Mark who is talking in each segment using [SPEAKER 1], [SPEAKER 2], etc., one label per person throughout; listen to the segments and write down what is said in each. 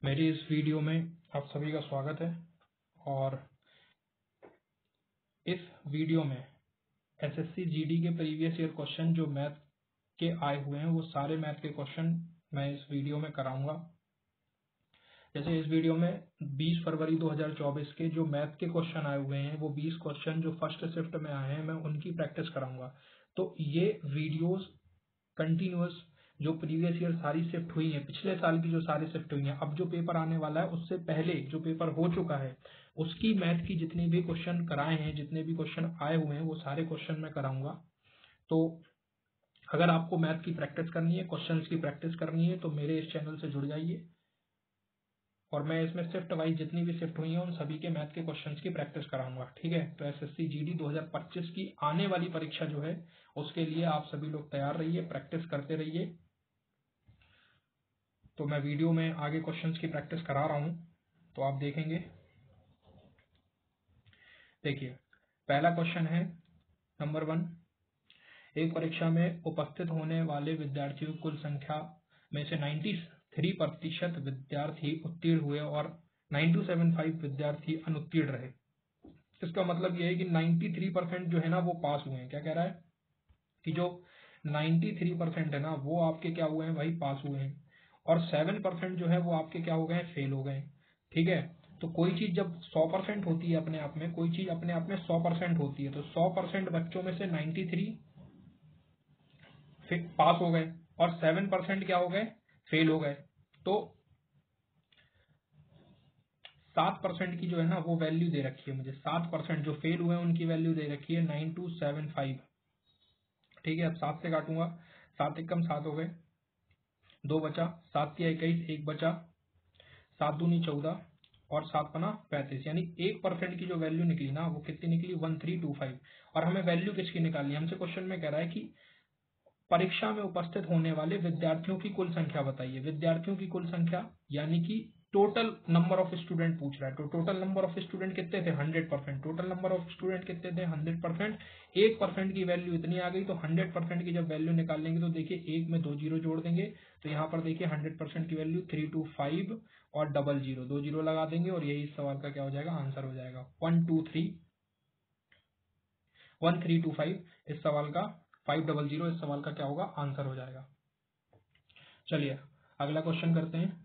[SPEAKER 1] मेरी इस वीडियो में आप सभी का स्वागत है। और इस वीडियो में एसएससी जीडी के प्रीवियस ईयर क्वेश्चन जो मैथ के आए हुए हैं वो सारे मैथ के क्वेश्चन मैं इस वीडियो में कराऊंगा। जैसे इस वीडियो में 20 फरवरी 2024 के जो मैथ के क्वेश्चन आए हुए हैं वो 20 क्वेश्चन जो फर्स्ट शिफ्ट में आए हैं मैं उनकी प्रैक्टिस कराऊंगा। तो ये वीडियोस कंटिन्यूअस जो प्रीवियस ईयर सारी शिफ्ट हुई है, पिछले साल की जो सारी शिफ्ट हुई है, अब जो पेपर आने वाला है उससे पहले जो पेपर हो चुका है उसकी मैथ की जितनी भी क्वेश्चन कराए हैं, जितने भी क्वेश्चन आए हुए हैं वो सारे क्वेश्चन मैं कराऊंगा। तो अगर आपको मैथ की प्रैक्टिस करनी है, क्वेश्चंस की प्रैक्टिस करनी है तो मेरे इस चैनल से जुड़ जाइए और मैं इसमें शिफ्ट वाइज जितनी भी शिफ्ट हुई है उन सभी के मैथ के क्वेश्चंस की प्रैक्टिस कराऊंगा। ठीक है, तो एसएससी जीडी 2025 की आने वाली परीक्षा जो है उसके लिए आप सभी लोग तैयार रहिए, प्रैक्टिस करते रहिए। तो मैं वीडियो में आगे क्वेश्चंस की प्रैक्टिस करा रहा हूं तो आप देखेंगे। देखिए, पहला क्वेश्चन है नंबर 1, एक परीक्षा में उपस्थित होने वाले विद्यार्थियों की कुल संख्या में से 93% विद्यार्थी उत्तीर्ण हुए और 9275 विद्यार्थी अनुत्तीर्ण रहे। इसका मतलब यह है कि 93% जो है ना वो पास हुए हैं। क्या कह रहा है कि जो 93% है ना वो आपके क्या हुए हैं भाई, पास हुए हैं, और 7% जो है वो आपके क्या हो गए हैं, फेल हो गए। ठीक है, तो कोई चीज जब 100% होती है अपने आप में, कोई चीज अपने आप में 100% होती है, तो 100% बच्चों में से 93 पास हो गए और 7% क्या हो गए, फेल हो गए। तो 7% की जो है ना वो वैल्यू दे रखी है मुझे, 7% जो फेल हुए हैं उनकी वैल्यू दे रखी है 9275। ठीक है, अब 7 से काटूंगा, 7 एकम 7 हो गए, 2 बचा, 7 या 21, 1 बचा, 7 दूनी 14 और 7 पना 35, यानी 1% की जो वैल्यू निकली ना वो कितनी निकली, 1325। और हमें वैल्यू किसकी निकालनी है, हमसे क्वेश्चन में कह रहा है कि परीक्षा में उपस्थित होने वाले विद्यार्थियों की कुल संख्या बताइए। विद्यार्थियों की कुल संख्या यानी कि टोटल नंबर ऑफ स्टूडेंट पूछ रहा है। तो टोटल नंबर ऑफ स्टूडेंट कितने थे, 100%। टोटल नंबर ऑफ स्टूडेंट कितने थे, 100%। 1% की वैल्यू इतनी आ गई, तो 100% की जब वैल्यू निकाल लेंगे तो देखिए एक में 2 जीरो जोड़ देंगे, तो यहाँ पर देखिए 100% की वैल्यू 325 और 00, 2 जीरो लगा देंगे और यही इस सवाल का क्या हो जाएगा, आंसर हो जाएगा 1325 इस सवाल का, 500 इस सवाल का क्या होगा, आंसर हो जाएगा। चलिए अगला क्वेश्चन करते हैं।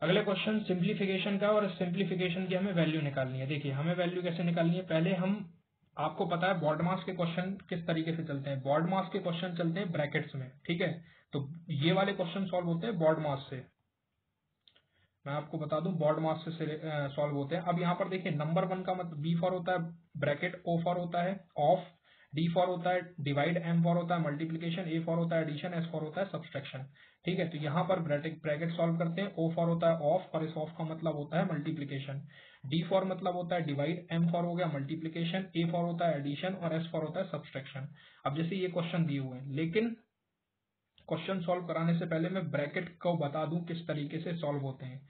[SPEAKER 1] अगला क्वेश्चन सिंप्लीफिकेशन का, और सिंप्लीफिकेशन की हमें वैल्यू निकालनी है। देखिए हमें वैल्यू कैसे निकालनी है, पहले हम, आपको पता है बॉड मास के क्वेश्चन किस तरीके से चलते हैं, बॉड मास के क्वेश्चन चलते हैं ब्रैकेट्स में। ठीक है, तो ये वाले क्वेश्चन सॉल्व होते हैं बॉड मास से, मैं आपको बता दूं बॉड मास से सॉल्व होते हैं। अब यहाँ पर देखिए नंबर 1 का मतलब बी फॉर होता है ब्रैकेट, ओ फॉर होता है ऑफ, डी फॉर होता है डिवाइड, एम फॉर होता है मल्टीप्लीकेशन, ए फॉर होता है एडिशन, एस फॉर होता है सब्सट्रैक्शन। ठीक है, तो यहाँ पर ब्रैकेट सॉल्व करते हैं। ओ फॉर होता है ऑफ और इस ऑफ का मतलब होता है मल्टीप्लीकेशन, डी फॉर मतलब होता है डिवाइड, एम फॉर हो गया मल्टीप्लीकेशन, ए फॉर होता है एडिशन और एस फॉर होता है सब्सट्रैक्शन। अब जैसे ये क्वेश्चन दिए हुए हैं, लेकिन क्वेश्चन सॉल्व कराने से पहले मैं ब्रैकेट को बता दूं किस तरीके से सॉल्व होते हैं।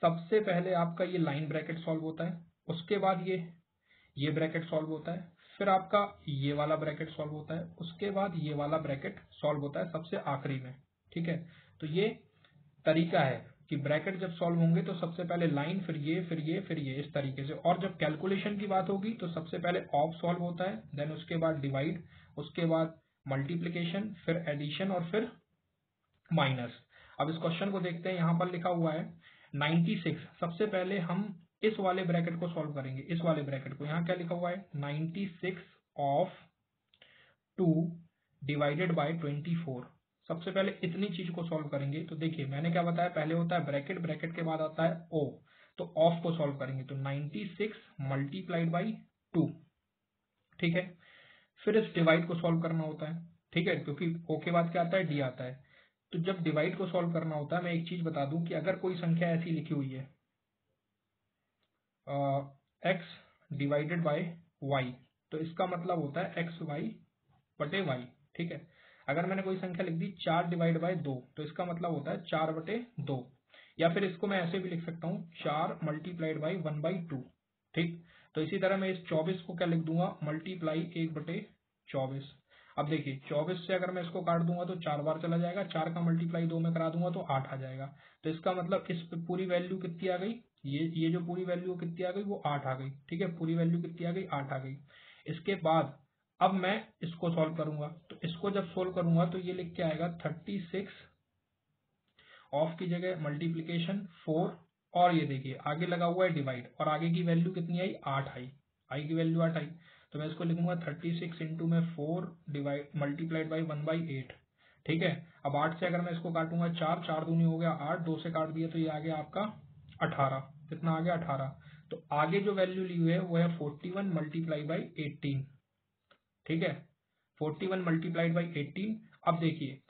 [SPEAKER 1] सबसे पहले आपका ये लाइन ब्रैकेट सॉल्व होता है, उसके बाद ये ब्रैकेट सॉल्व होता है, फिर आपका ये वाला ब्रैकेट सॉल्व होता है, उसके बाद ये वाला ब्रैकेट सॉल्व होता है सबसे आखिरी में। ठीक है, तो ये तरीका है कि ब्रैकेट जब सॉल्व होंगे तो सबसे पहले लाइन, फिर ये फिर ये फिर ये, इस तरीके से। और जब कैलकुलेशन की बात होगी तो सबसे पहले ऑफ सॉल्व होता है, देन उसके बाद डिवाइड, उसके बाद मल्टीप्लीकेशन, फिर एडिशन और फिर माइनस। अब इस क्वेश्चन को देखते हैं, यहां पर लिखा हुआ है 96। सबसे पहले हम इस वाले ब्रैकेट को सॉल्व करेंगे, इस वाले ब्रैकेट को। यहां क्या लिखा हुआ है, 96 ऑफ 2 डिवाइडेड बाय 24। सबसे पहले इतनी चीज को सॉल्व करेंगे। तो देखिए मैंने क्या बताया, पहले होता है ब्रैकेट, ब्रैकेट के बाद आता है ओ, तो ऑफ को सॉल्व करेंगे तो 96 मल्टीप्लाइड बाई 2। ठीक है, फिर इस डिवाइड को सॉल्व करना होता है। ठीक है, क्योंकि ओ के बाद क्या आता है, डी आता है। तो जब डिवाइड को सॉल्व करना होता है, मैं एक चीज बता दूं कि अगर कोई संख्या ऐसी लिखी हुई है x डिवाइडेड बाय y, तो इसका मतलब होता है एक्स वाई बटे वाई। ठीक है, अगर मैंने कोई संख्या लिख दी 4 डिवाइड बाय 2, तो इसका मतलब होता है 4 बटे 2, या फिर इसको मैं ऐसे भी लिख सकता हूं 4 मल्टीप्लाइड बाई 1/2। ठीक, तो इसी तरह मैं इस 24 को क्या लिख दूंगा, मल्टीप्लाई 1/24। अब देखिए 24 से अगर मैं इसको काट दूंगा तो 4 बार चला जाएगा, 4 का मल्टीप्लाई 2 में करा दूंगा तो 8 आ जाएगा। तो इसका मतलब इस पे पूरी वैल्यू कितनी आ गई, ये जो पूरी वैल्यू कितनी आ गई वो 8 आ गई। ठीक है, पूरी वैल्यू कितनी आ गई, 8 आ गई। इसके बाद अब मैं इसको सॉल्व करूंगा, तो इसको जब सोल्व करूंगा तो ये लिख के आएगा 36 ऑफ की जगह मल्टीप्लीकेशन 4, और ये देखिए आगे लगा हुआ है डिवाइड, और आगे की वैल्यू कितनी आई, 8 आई, आई की वैल्यू 8 आई। तो मैं इसको लिखूंगा 36 इंटू में 4 डिवाइड मल्टीप्लाइड बाई 1/8। ठीक है, अब 8 से अगर मैं इसको काटूंगा 4, 4 दूनी हो गया 8, 2 से काट दिया तो ये आ गया आपका 18। कितना आ गया, 18। तो आगे जो वैल्यू ली हुई है वो है 41 मल्टीप्लाई बाई 18। ठीक है, 41 मल्टीप्लाइड बाई 18। अब देखिए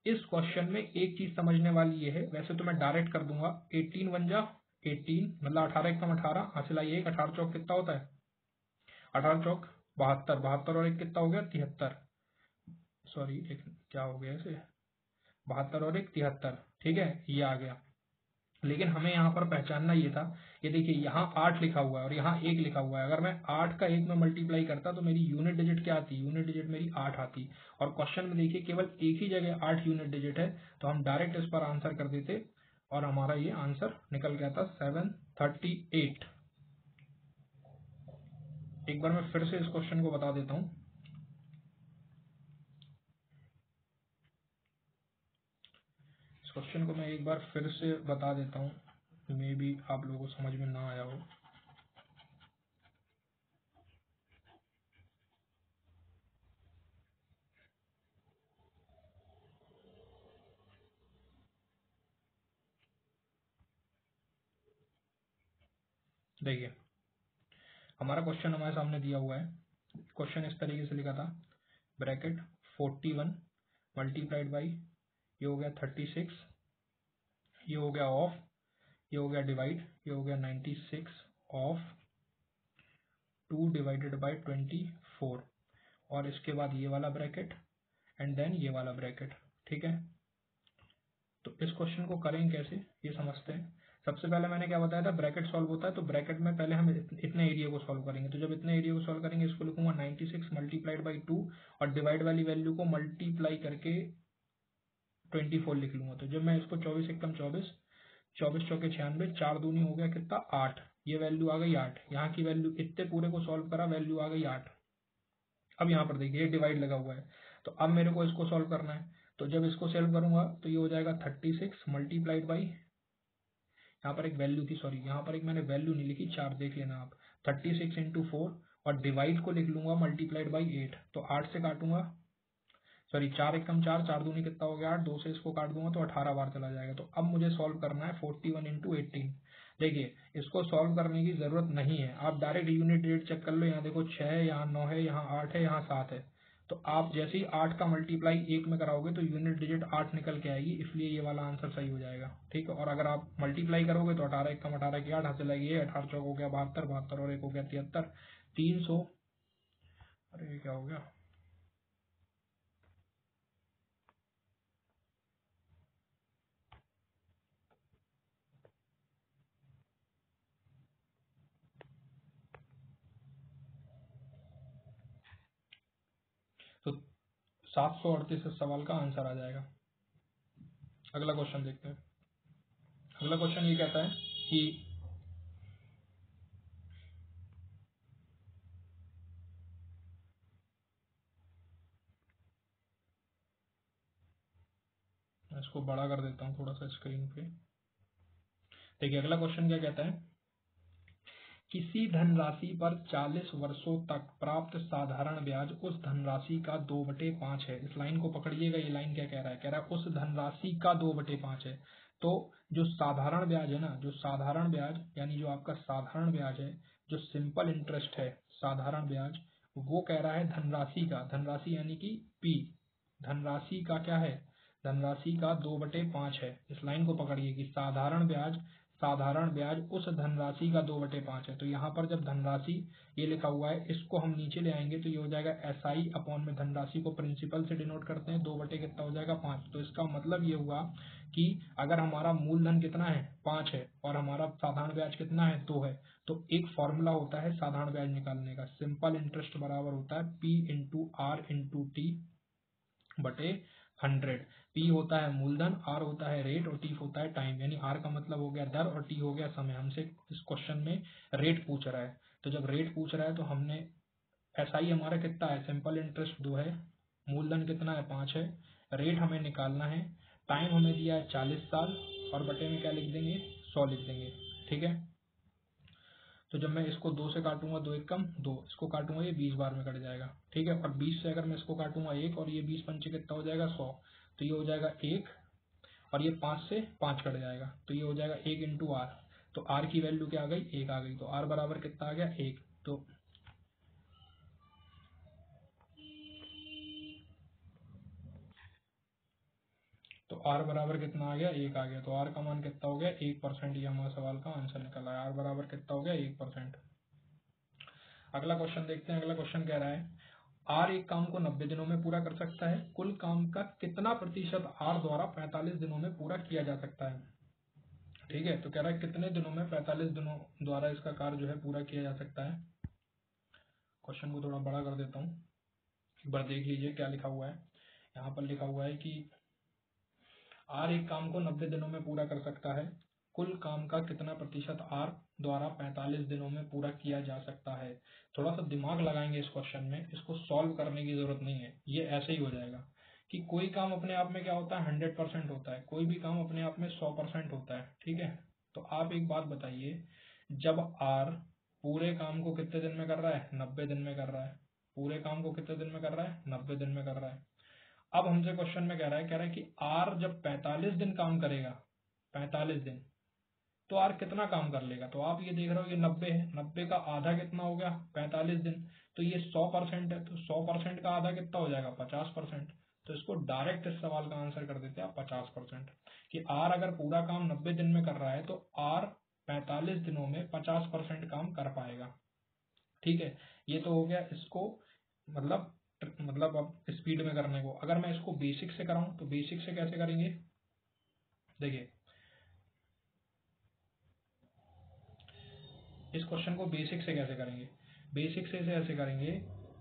[SPEAKER 1] इस क्वेश्चन में एक चीज समझने वाली ये है, वैसे तो मैं डायरेक्ट कर दूंगा, 18 1 जा 18, मतलब 18 एकम 18, हासिल आई 1, 18 चौक कितना होता है, 18 चौक 72, 72 और एक कितना हो गया 73, सॉरी एक क्या हो गया इसे, 72 और एक 73। ठीक है, ये आ गया। लेकिन हमें यहाँ पर पहचानना ये था, ये देखिए यहाँ 8 लिखा हुआ है और यहाँ 1 लिखा हुआ है, अगर मैं 8 का 1 में मल्टीप्लाई करता तो मेरी यूनिट डिजिट क्या आती, यूनिट डिजिट मेरी 8 आती। और क्वेश्चन में देखिए केवल एक ही जगह 8 यूनिट डिजिट है, तो हम डायरेक्ट इस पर आंसर कर देते और हमारा ये आंसर निकल गया था 738। एक बार मैं फिर से इस क्वेश्चन को बता देता हूँ। इस क्वेश्चन को मैं एक बार फिर से बता देता हूँ, मे बी आप लोगों को समझ में ना आया हो। देखिए हमारा क्वेश्चन हमारे सामने दिया हुआ है, क्वेश्चन इस तरीके से लिखा था, ब्रैकेट 41 मल्टीप्लाइड बाई ये हो गया 36, ये हो गया ऑफ, ये हो गया डिवाइड, ये हो गया 96 ऑफ 2 डिवाइडेड बाई 24, और इसके बाद ये वाला ब्रैकेट एंड देन ये वाला ब्रैकेट। ठीक है, तो इस क्वेश्चन को करेंगे कैसे ये समझते हैं। सबसे पहले मैंने क्या बताया था, ब्रैकेट सॉल्व होता है तो ब्रैकेट में पहले हम इतने एरिया को सॉल्व करेंगे। तो जब इतने एरिया को सॉल्व करेंगे इसको लिखूंगा 96 मल्टीप्लाइड बाई 2 और डिवाइड वाली वैल्यू को मल्टीप्लाई करके 24 लिख लूंगा। तो जब मैं इसको 24 एकम 24, 24 चौके 96, 4 दूनी हो गया कितना 8, ये वैल्यू आ गई 8, यहाँ की वैल्यू इतने पूरे को सॉल्व करा वैल्यू आ गई 8। अब यहाँ पर देखिए डिवाइड लगा हुआ है, तो अब मेरे को इसको सॉल्व करना है। तो जब इसको सॉल्व करूंगा तो ये हो जाएगा 36 मल्टीप्लाइड बाई, यहाँ पर एक वैल्यू थी, सॉरी यहाँ पर एक मैंने वैल्यू नहीं लिखी, 4 देख लेना आप, 36 इंटू 4 और डिवाइड को लिख लूंगा मल्टीप्लाइड बाई 8। तो 8 से काटूंगा, सॉरी 4 एकम 4, 4 दूनी कितना हो गया 8, 2 से इसको काट दूंगा तो 18 बार चला जाएगा। तो अब मुझे सॉल्व करना है 41 इंटू 18। देखिए इसको सॉल्व करने की जरूरत नहीं है, आप डायरेक्ट यूनिट डिजिट चेक कर लो, यहाँ देखो 6 है, यहाँ 9 है, यहाँ 8 है, यहाँ 7 है। तो आप जैसे ही 8 का मल्टीप्लाई 1 में कराओगे तो यूनिट डिजिट 8 निकल के आएगी, इसलिए ये वाला आंसर सही हो जाएगा। ठीक है, और अगर आप मल्टीप्लाई करोगे तो 18 एकम 18 की 8 हासिल आएगी, 18 चौक हो गया 72, 72 और एक हो गया 73, 300, अरे क्या हो गया, तो 738 इस सवाल का आंसर आ जाएगा। अगला क्वेश्चन देखते हैं। अगला क्वेश्चन ये कहता है कि मैं इसको बड़ा कर देता हूँ थोड़ा सा स्क्रीन पे। देखिए अगला क्वेश्चन क्या कहता है, किसी धनराशि पर 40 वर्षों तक प्राप्त साधारण ब्याज उस धनराशि का 2/5 है। इस लाइन को पकड़िएगा, ये लाइन क्या कह रहा है उस धनराशि का 2/5 है। तो जो साधारण ब्याज है ना, जो साधारण ब्याज यानी जो आपका साधारण ब्याज है, जो सिंपल इंटरेस्ट है साधारण ब्याज, वो कह रहा है धनराशि का, धनराशि यानी कि पी, धनराशि का क्या है, धनराशि का 2/5 है। इस लाइन को पकड़िए कि साधारण ब्याज उस धनराशि का 2/5 है। तो यहाँ पर जब धनराशि ये लिखा हुआ है इसको हम नीचे ले आएंगे तो ये हो जाएगा SI अपॉन में धनराशि को प्रिंसिपल से डिनोट करते हैं, 2 बटे कितना हो जाएगा 5। तो इसका मतलब ये हुआ कि अगर हमारा मूलधन कितना है 5 है और हमारा साधारण ब्याज कितना है 2 है, तो एक फॉर्मूला होता है साधारण ब्याज निकालने का, सिंपल इंटरेस्ट बराबर होता है P into R into T. बटे 100। पी होता है मूलधन, आर होता है रेट और टी होता है टाइम। यानी आर का मतलब हो गया दर और टी हो गया समय। हमसे इस क्वेश्चन में रेट पूछ रहा है, तो जब रेट पूछ रहा है तो हमने एसआई हमारा कितना है, सिंपल इंटरेस्ट 2 है, मूलधन कितना है 5 है, रेट हमें निकालना है, टाइम हमें दिया है 40 साल और बटे में क्या लिख देंगे 100 लिख देंगे। ठीक है, तो जब मैं इसको 2 से काटूंगा 2 एक कम 2, इसको काटूंगा ये 20 बार में कट जाएगा। ठीक है, और 20 से अगर मैं इसको काटूंगा 1 और ये 20 पंचे कितना हो जाएगा 100, तो ये हो जाएगा 1 और ये 5 से 5 कट जाएगा तो ये हो जाएगा 1 इंटू आर। तो आर की वैल्यू क्या आ गई 1 आ गई, तो आर बराबर कितना आ गया 1। तो आर बराबर कितना आ गया 1 आ गया, तो आर का मान कितना हो गया 1%। ये हमारे सवाल का आंसर निकला है, आर बराबर कितना हो गया 1%। अगला क्वेश्चन देखते हैं। अगला क्वेश्चन कह रहा है आर एक काम को 90 दिनों में पूरा कर सकता है, कुल काम का कितना प्रतिशत आर द्वारा 45 दिनों में पूरा किया जा सकता है। ठीक है, तो कह रहा है कितने दिनों में 45 दिनों द्वारा इसका कार्य जो है पूरा किया जा सकता है। क्वेश्चन को थोड़ा बड़ा कर देता हूँ, एक बार देख लीजिए क्या लिखा हुआ है। यहाँ पर लिखा हुआ है कि आर एक काम को 90 दिनों में पूरा कर सकता है, कुल काम का कितना प्रतिशत आर द्वारा 45 दिनों में पूरा किया जा सकता है। थोड़ा सा दिमाग लगाएंगे इस क्वेश्चन में, इसको सॉल्व करने की जरूरत नहीं है, ये ऐसे ही हो जाएगा कि कोई काम अपने आप में क्या होता है 100% होता है, कोई भी काम अपने आप में 100% होता है। ठीक है, तो आप एक बात बताइए, जब आर पूरे काम को कितने दिन में कर रहा है 90 दिन में कर रहा है, पूरे काम को कितने दिन में कर रहा है 90 दिन में कर रहा है। अब हमसे क्वेश्चन में कह रहा है कि आर जब 45 दिन काम करेगा, 45 दिन, तो आर कितना काम कर लेगा। तो आप ये देख रहे हो ये 90 है, 90 का आधा कितना हो गया 45 दिन, तो ये 100% है, तो 100% का आधा कितना हो जाएगा 50%। तो इसको डायरेक्ट इस सवाल का आंसर कर देते हैं आप 50%, कि आर अगर पूरा काम 90 दिन में कर रहा है तो आर 45 दिनों में 50% काम कर पाएगा। ठीक है, ये तो हो गया इसको मतलब अब स्पीड में करने को। अगर मैं इसको बेसिक से कराऊं तो बेसिक से कैसे करेंगे, देखिए इस क्वेश्चन को बेसिक से कैसे करेंगे, बेसिक से ऐसे करेंगे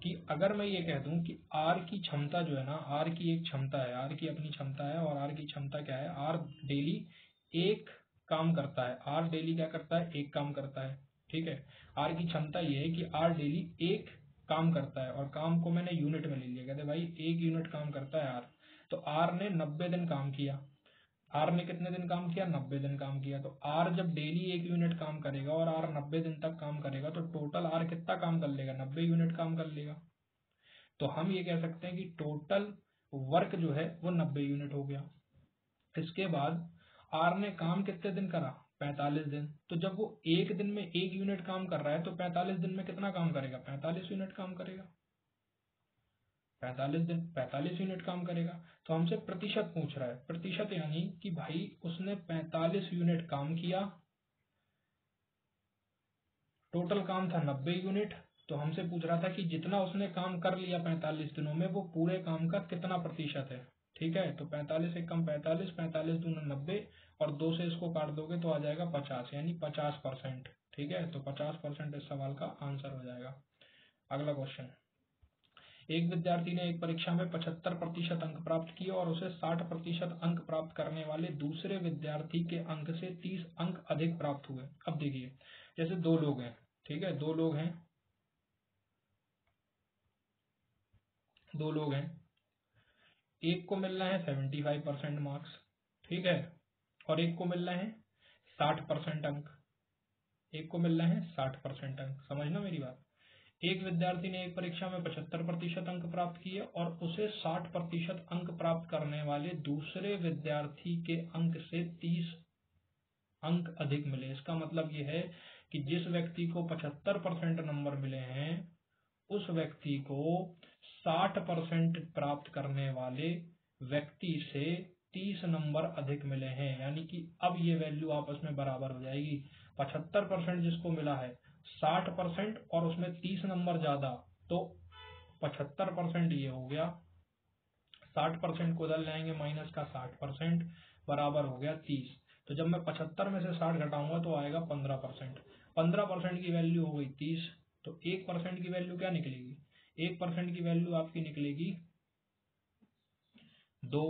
[SPEAKER 1] कि अगर मैं ये कह दूं कि आर की क्षमता जो है ना, आर की एक क्षमता है, आर की अपनी क्षमता है, और आर की क्षमता क्या है, आर डेली एक काम करता है, आर डेली क्या करता है एक काम करता है। ठीक है, आर की क्षमता ये है कि आर डेली एक काम करता है, और काम को मैंने यूनिट में ले लिया, कहते भाई 1 यूनिट काम करता है आर। तो आर ने 90 दिन काम किया, आर ने कितने दिन काम किया 90 दिन काम किया। तो आर जब डेली 1 यूनिट काम करेगा और आर 90 दिन तक काम करेगा, तो टोटल आर कितना काम कर लेगा 90 यूनिट काम कर लेगा। तो हम ये कह सकते हैं कि टोटल वर्क जो है वो 90 यूनिट हो गया। इसके बाद आर ने काम कितने दिन करा 45 दिन, तो जब वो एक दिन में 1 यूनिट काम कर रहा है तो 45 दिन में कितना काम करेगा 45 यूनिट काम करेगा, 45 यूनिट काम करेगा। तो हमसे प्रतिशत पूछ रहा है, प्रतिशत यानी कि भाई उसने 45 यूनिट काम किया, टोटल काम था 90 यूनिट, तो हमसे पूछ रहा था कि जितना उसने काम कर लिया 45 दिनों में वो पूरे काम का कितना प्रतिशत है। ठीक है, तो 45 से कम 45, 45 दूना 90 और 2 से इसको काट दोगे तो आ जाएगा 50, यानी 50%। ठीक है, तो 50% इस सवाल का आंसर हो जाएगा। अगला क्वेश्चन, एक विद्यार्थी ने एक परीक्षा में 75% अंक प्राप्त किए और उसे 60% अंक प्राप्त करने वाले दूसरे विद्यार्थी के अंक से 30 अंक अधिक प्राप्त हुए। अब देखिए, जैसे 2 लोग हैं, ठीक है 2 लोग हैं, 2 लोग हैं, एक को मिलना है 75% मार्क्स, ठीक है, और एक को मिलना है 60% अंक, एक को मिलना है 60% अंक। समझना मेरी बात, एक विद्यार्थी ने एक परीक्षा में 75% अंक प्राप्त किए और उसे 60% अंक प्राप्त करने वाले दूसरे विद्यार्थी के अंक से 30 अंक अधिक मिले। इसका मतलब यह है कि जिस व्यक्ति को 75% नंबर मिले हैं उस व्यक्ति को 60% प्राप्त करने वाले व्यक्ति से 30 नंबर अधिक मिले हैं, यानी कि अब ये वैल्यू आपस में बराबर हो जाएगी। 75% जिसको मिला है 60% और उसमें 30 नंबर ज्यादा, तो 75% ये हो गया, 60% को उधर लाएंगे माइनस का 60% बराबर हो गया 30। तो जब मैं 75 में से 60 घटाऊंगा तो आएगा 15%, 15% की वैल्यू हो गई 30। तो 1% की वैल्यू क्या निकलेगी, 1% की वैल्यू आपकी निकलेगी 2।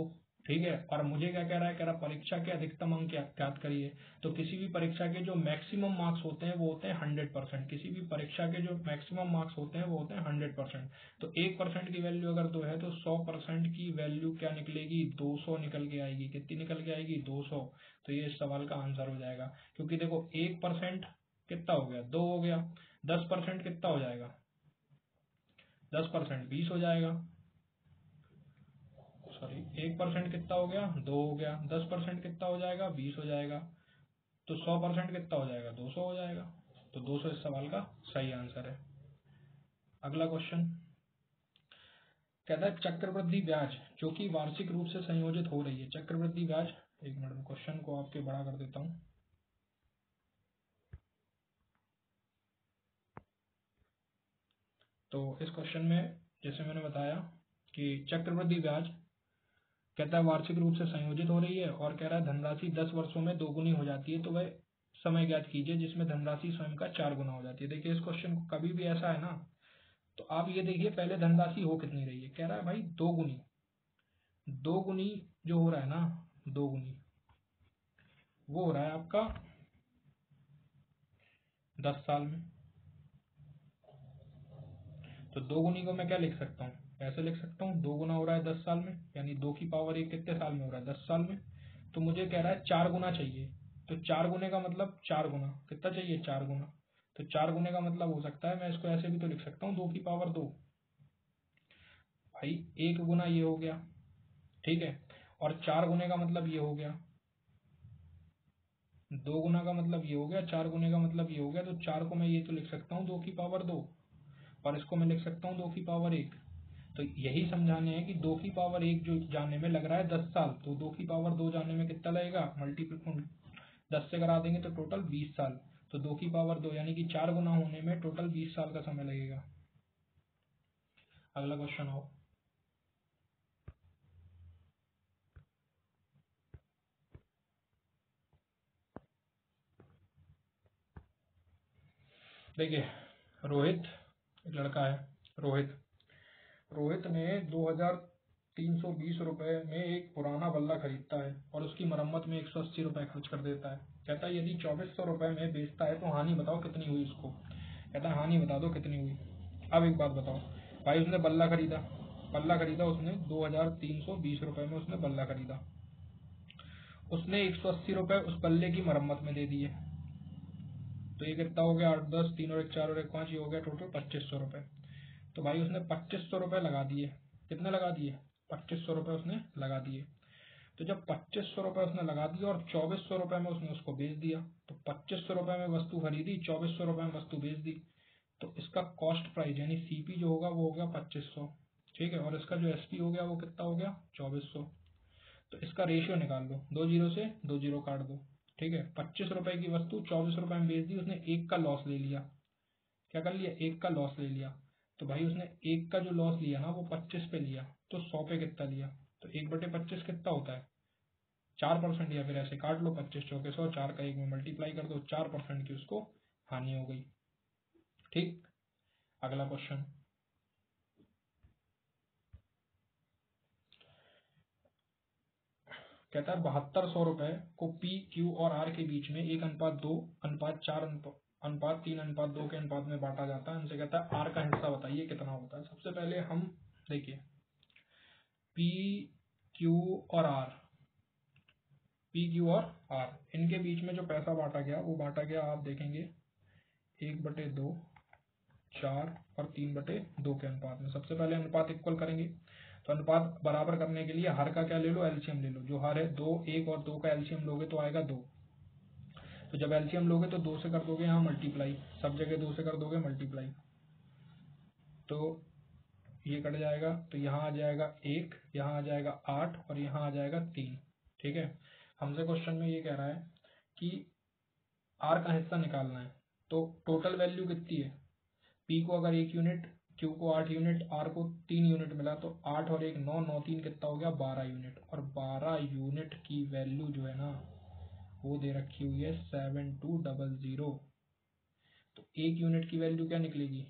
[SPEAKER 1] ठीक है, और मुझे क्या कह रहा है परीक्षा के अधिकतम अंक ज्ञात करिए। तो किसी भी परीक्षा के जो मैक्सिमम मार्क्स होते हैं वो होते हैं 100%। किसी भी परीक्षा के जो मैक्सिमम मार्क्स होते हैं वो होते हैं 100%। तो 1% की वैल्यू अगर 2 है तो 100% की वैल्यू क्या निकलेगी, 200 निकल के आएगी। कितनी निकल के आएगी, 200। तो ये इस सवाल का आंसर हो जाएगा। क्योंकि देखो 1% कितना हो गया, 2 हो गया। 10% कितना हो जाएगा, 10% 20 हो जाएगा। सॉरी, 1% कितना हो गया, 2 हो गया। 10% कितना हो जाएगा, 20 हो जाएगा। तो 100% कितना हो जाएगा, 200 हो जाएगा। तो 200 इस सवाल का सही आंसर है। अगला क्वेश्चन कहता है चक्रवृद्धि ब्याज जो कि वार्षिक रूप से संयोजित हो रही है। चक्रवृद्धि ब्याज, एक मिनट में क्वेश्चन को आपके बड़ा कर देता हूं। तो इस क्वेश्चन में जैसे मैंने बताया कि चक्रवृद्धि ब्याज कहता है वार्षिक रूप से संयोजित हो रही है और कह रहा है धनराशि 10 वर्षों में दोगुनी हो जाती है। तो वह समय ज्ञात कीजिए जिसमें धनराशि स्वयं का 4 गुना हो जाती है। देखिए इस क्वेश्चन को कभी भी ऐसा है ना, तो आप ये देखिए पहले धनराशि हो कितनी रही है, कह रहा है भाई दोगुनी। दोगुनी जो हो रहा है ना, दोगुनी वो हो रहा है आपका 10 साल में। तो दोगुनी को मैं क्या लिख सकता हूँ, ऐसे लिख सकता हूँ, 2 गुना हो रहा है 10 साल में, यानी 2 की पावर 1 कितने साल में हो रहा है, 10 साल में। तो मुझे कह रहा है 4 गुना चाहिए। तो 4 गुने का मतलब 4 गुना कितना चाहिए, 4 गुना। तो 4 गुने का मतलब हो सकता है, मैं इसको ऐसे भी तो लिख सकता हूँ, 2 की पावर 2। भाई 1 गुना ये हो गया, ठीक है। और 4 गुने का मतलब ये हो गया, 2 गुना का मतलब ये हो गया, 4 गुने का मतलब ये हो गया। तो 4 को मैं ये तो लिख सकता हूँ 2 की पावर 2, और इसको मैं लिख सकता हूँ 2 की पावर 1। तो यही समझाने हैं कि 2 की पावर 1 जो जानने में लग रहा है 10 साल, तो 2 की पावर 2 जानने में कितना लगेगा, मल्टीपल 10 से करा देंगे तो टोटल 20 साल। तो 2 की पावर 2 यानी कि 4 गुना होने में टोटल 20 साल का समय लगेगा। अगला क्वेश्चन आओ। देखिए रोहित, एक लड़का है रोहित। रोहित ने 2320 रुपए में एक पुराना बल्ला खरीदता है और उसकी मरम्मत में 180 रुपए खर्च कर देता है। कहता है यदि 2400 रुपए में बेचता है तो हानि बताओ कितनी हुई उसको। कहता है हानि बता दो कितनी हुई। अब एक बात बताओ, भाई उसने बल्ला खरीदा उसने 2320 रुपए में उसने बल्ला खरीदा। उसने 180 रुपए उस बल्ले की मरम्मत में दे दिए। तो ये कितना हो गया, 8 10 3 और 1 4 और 1 5, ये हो गया टोटल 2500 रुपए। तो भाई उसने 2500 रुपए लगा दिए। कितने लगा दिए, 2500 रुपए उसने लगा दिए। तो जब 2500 रुपए उसने लगा दिया और 2400 रुपए में उसने उसको बेच दिया, तो 2500 रुपए में वस्तु खरीदी, 2400 रुपए में वस्तु बेच दी। तो इसका कॉस्ट प्राइस यानी सीपी जो होगा वो हो गया 2500। ठीक है, और इसका जो एसपी हो गया वो कितना हो गया, 2400। तो इसका रेशियो निकाल लो, 2 जीरो से 2 जीरो काट दो। ठीक है, 25 रुपए की वस्तु 24 रुपए में बेच दी, उसने 1 का लॉस ले लिया। क्या कर लिया, 1 का लॉस ले लिया। तो भाई उसने 1 का जो लॉस लिया ना वो 25 पे लिया, तो 100 पे कितना लिया। तो 1/25 कितना होता है, 4%। या फिर ऐसे काट लो, 25 चौके 100, 4 का 1 में मल्टीप्लाई कर दो, 4% की उसको हानि हो गई। ठीक, अगला क्वेश्चन कहता है 7200 रुपए को पी क्यू और आर के बीच में 1:2 1:4 1:3 के अनुपात में बांटा जाता है। हमसे कहता है आर का हिस्सा बताइए कितना होता है। सबसे पहले हम देखिए पी क्यू और आर, पी क्यू और आर इनके बीच में जो पैसा बांटा गया वो बांटा गया, आप देखेंगे 1/2 4 और 3/2 के अनुपात में। सबसे पहले अनुपात इक्वल करेंगे, तो अनुपात बराबर करने के लिए हर का क्या ले लो, एलसीएम ले लो। जो हर है 2, 1 और 2 का एलसीएम लोगे तो आएगा 2। तो जब एलसीएम लोगे तो 2 से कर दोगे यहाँ मल्टीप्लाई, सब जगह 2 से कर दोगे मल्टीप्लाई, तो ये कट जाएगा। तो यहाँ आ जाएगा 1, यहाँ आ जाएगा 8 और यहाँ आ जाएगा 3। ठीक है, हमसे क्वेश्चन में ये कह रहा है कि आर का हिस्सा निकालना है। तो टोटल वैल्यू कितनी है, पी को अगर 1 यूनिट, क्यू को 8 यूनिट, आर को 3 यूनिट मिला, तो 8 और 1 9, 9 3 कितना हो गया, 12 यूनिट। और 12 यूनिट की वैल्यू जो है ना वो दे रखी हुई है 7200। तो 1 यूनिट की वैल्यू क्या निकलेगी,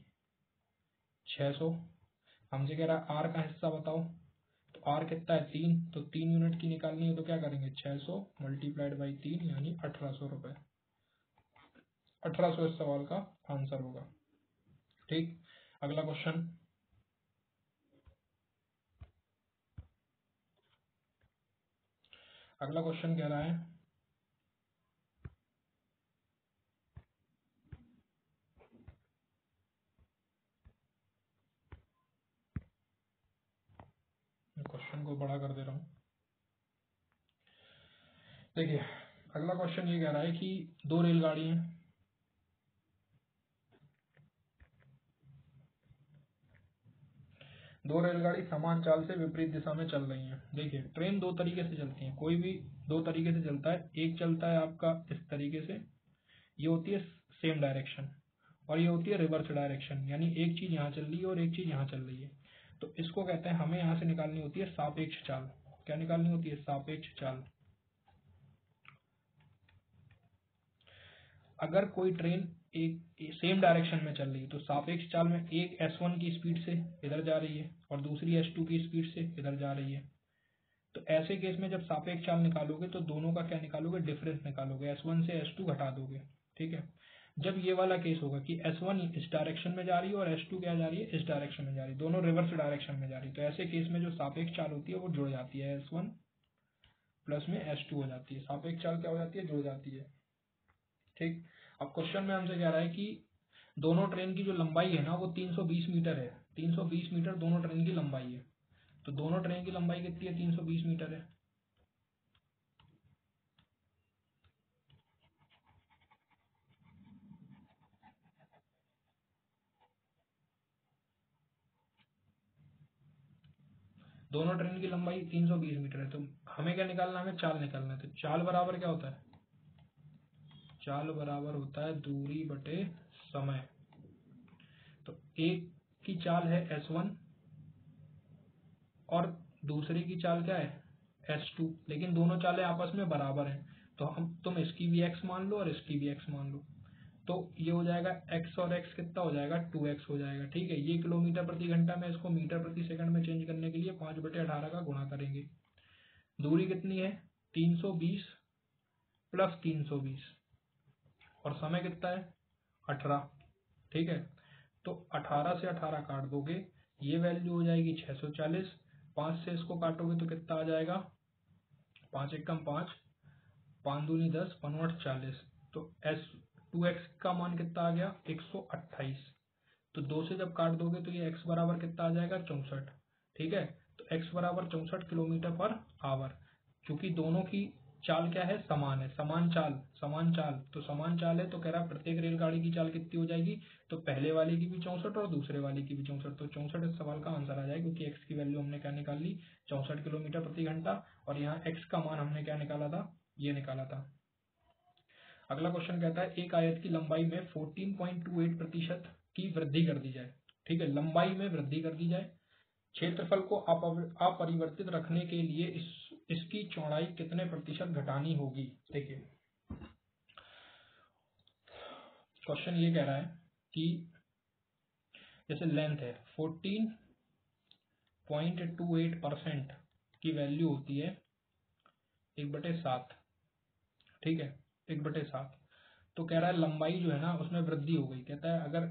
[SPEAKER 1] 600। हमसे कह रहा है आर का हिस्सा बताओ, तो तो आर कितना है 3, तो 3 यूनिट की निकालनी है तो क्या करेंगे 600 मल्टीप्लाइड बाई 3 यानी 1800 रुपये। 1800 इस सवाल का आंसर होगा। ठीक, अगला क्वेश्चन। अगला क्वेश्चन कह रहा है क्वेश्चन को बड़ा कर दे रहा हूं। देखिए अगला क्वेश्चन ये कह रहा है कि दो रेलगाड़ी हैं, दो रेलगाड़ी समान चाल से विपरीत दिशा में चल रही हैं। देखिए ट्रेन दो तरीके से चलती है, कोई भी दो तरीके से चलता है। एक चलता है आपका इस तरीके से, ये होती है सेम डायरेक्शन, और ये होती है रिवर्स डायरेक्शन, यानी एक चीज यहाँ चल रही है और एक चीज यहाँ चल रही है। तो इसको कहते हैं, हमें यहाँ से निकालनी होती है सापेक्ष चाल। क्या निकालनी होती है? सापेक्ष चाल। अगर कोई ट्रेन एक सेम डायरेक्शन में चल रही है तो सापेक्ष चाल में एक S1 की स्पीड से इधर जा रही है और दूसरी S2 की स्पीड से इधर जा रही है। तो ऐसे केस में जब सापेक्ष चाल निकालोगे तो दोनों का क्या निकालोगे? डिफरेंस निकालोगे, S1 से S2 घटा दोगे। ठीक है, जब ये वाला केस होगा कि S1 इस डायरेक्शन में जा रही है और S2 क्या जा रही है? इस डायरेक्शन में जा रही है, दोनों रिवर्स डायरेक्शन में जा रही है, तो ऐसे केस में जो सापेक्ष चाल होती है वो जुड़ जाती है, S1 प्लस में S2 हो जाती है। सापेक्ष चाल क्या हो जाती है? जुड़ जाती है। ठीक, अब क्वेश्चन में हमसे कह रहा है कि दोनों ट्रेन की जो लंबाई है ना वो 320 मीटर है। 320 मीटर दोनों ट्रेन की लंबाई है। तो दोनों ट्रेन की लंबाई कितनी है? 320 मीटर है। दोनों ट्रेन की लंबाई 320 मीटर है, तो हमें क्या निकालना है? हमें चाल निकालना है। तो चाल बराबर क्या होता है? चाल बराबर होता है दूरी बटे समय। तो एक की चाल है S1 और दूसरे की चाल क्या है? S2, लेकिन दोनों चालें आपस में बराबर हैं, तो तुम इसकी भी x मान लो और इसकी भी x मान लो, तो ये हो जाएगा x और x कितना हो जाएगा? 2x हो जाएगा। ठीक है, ये किलोमीटर प्रति घंटा में, इसको मीटर प्रति सेकंड में चेंज करने के लिए 5/18 का गुणा करेंगे। दूरी कितनी है? 320 प्लस 320, और समय कितना है? 18। ठीक है, तो 18 से 18 काट दोगे, ये वैल्यू हो जाएगी 640। 5 से इसको काटोगे तो कितना आ जाएगा? 5 एकम 5, 5 दूनी 10, 5 40। तो S2x का मान कितना आ गया? 128। तो 2 से जब काट दोगे तो ये x बराबर कितना आ जाएगा? 64। ठीक है, तो x बराबर 64 किलोमीटर पर आवर। चूंकि दोनों की चाल क्या है? समान है, समान चाल, समान चाल, तो समान चाल है तो कह रहा है प्रत्येक रेलगाड़ी की चाल कितनी हो जाएगी? तो पहले वाले की भी 64 और दूसरे वाले की भी 64, तो 64 इस सवाल का आंसर आ जाएगा, क्योंकि x की वैल्यू हमने क्या निकाल ली? 64 किलोमीटर प्रति घंटा, और यहाँ x का मान हमने क्या निकाला था? ये निकाला था। अगला क्वेश्चन कहता है एक आयत की लंबाई में 14.28% की वृद्धि कर दी जाए। ठीक है, लंबाई में वृद्धि कर दी जाए, क्षेत्रफल को अपरिवर्तित रखने के लिए इसकी चौड़ाई कितने प्रतिशत घटानी होगी? देखिए क्वेश्चन ये कह रहा है कि जैसे लेंथ है 14.28% की वैल्यू होती है 1/7। ठीक है, 1/7। तो कह रहा है लंबाई जो है ना उसमें वृद्धि हो गई। कहता है अगर